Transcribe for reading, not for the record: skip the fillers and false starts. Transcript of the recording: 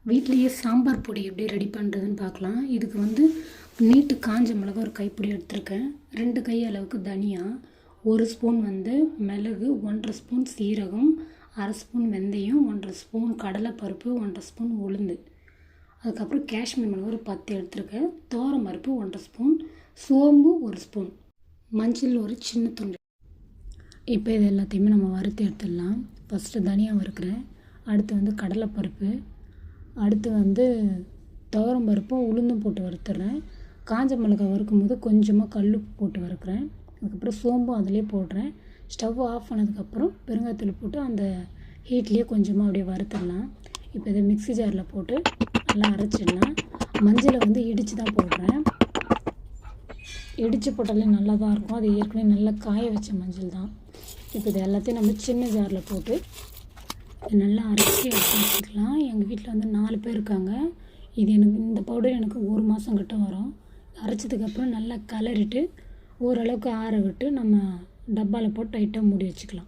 வீட்லேயே சாம்பார் பொடி எப்படி ரெடி பண்ணுறதுன்னு பார்க்கலாம். இதுக்கு வந்து நீட்டு காஞ்ச மிளகா ஒரு கைப்பிடி எடுத்திருக்கேன். 2 கை அளவுக்கு தனியா, 1 ஸ்பூன் வந்து மிளகு, 1½ ஸ்பூன் சீரகம், 1/2 ஸ்பூன் வெந்தயம், 1½ ஸ்பூன் கடலைப்பருப்பு, 1½ ஸ்பூன் உளுந்து, அதுக்கப்புறம் காஷ்மீர் மிளகு ஒரு 10 எடுத்திருக்கேன், துவரம் பருப்பு 1½ ஸ்பூன், சோம்பு 1 ஸ்பூன், மஞ்சள் ஒரு சின்ன துண்டு. இப்போ இது எல்லாத்தையுமே நம்ம வறுத்து எடுத்துடலாம். ஃபஸ்ட்டு தனியா வறுக்கிறேன், அடுத்து வந்து கடலைப்பருப்பு, அடுத்து வந்து துவரம் பருப்பும் உளுந்தும் போட்டு வறுத்துடுறேன். காஞ்ச மிளகாய் வறுக்கும்போது கொஞ்சமாக கல் போட்டு வறுக்கிறேன். அதுக்கப்புறம் சோம்பும் அதிலே போடுறேன். ஸ்டவ் ஆஃப் பண்ணதுக்கப்புறம் பெருங்காயத்தூள் போட்டு அந்த ஹீட்லேயே கொஞ்சமாக அப்படியே வறுத்துடலாம். இப்போ இதை மிக்ஸி ஜாரில் போட்டு நல்லா அரைச்சிடலாம். மஞ்சளை வந்து இடித்து தான் போடுறேன். இடித்து போட்டாலே நல்லா தான் இருக்கும். அது ஏற்கனவே நல்லா காய வச்ச மஞ்சள் தான். இப்போ இது எல்லாத்தையும் நம்ம சின்ன ஜாரில் போட்டு நல்லா அரைச்சி எடுத்து வச்சுக்கலாம். எங்கள் வீட்டில் வந்து 4 பேர் இருக்காங்க. இது இந்த பவுடர் எனக்கு 1 மாதம் கிட்ட வரும். அரைச்சதுக்கப்புறம் நல்லா கிளறிட்டு ஓரளவுக்கு ஆற விட்டு நம்ம டப்பாவில் போட்டு டைட்டாக மூடி வச்சுக்கலாம்.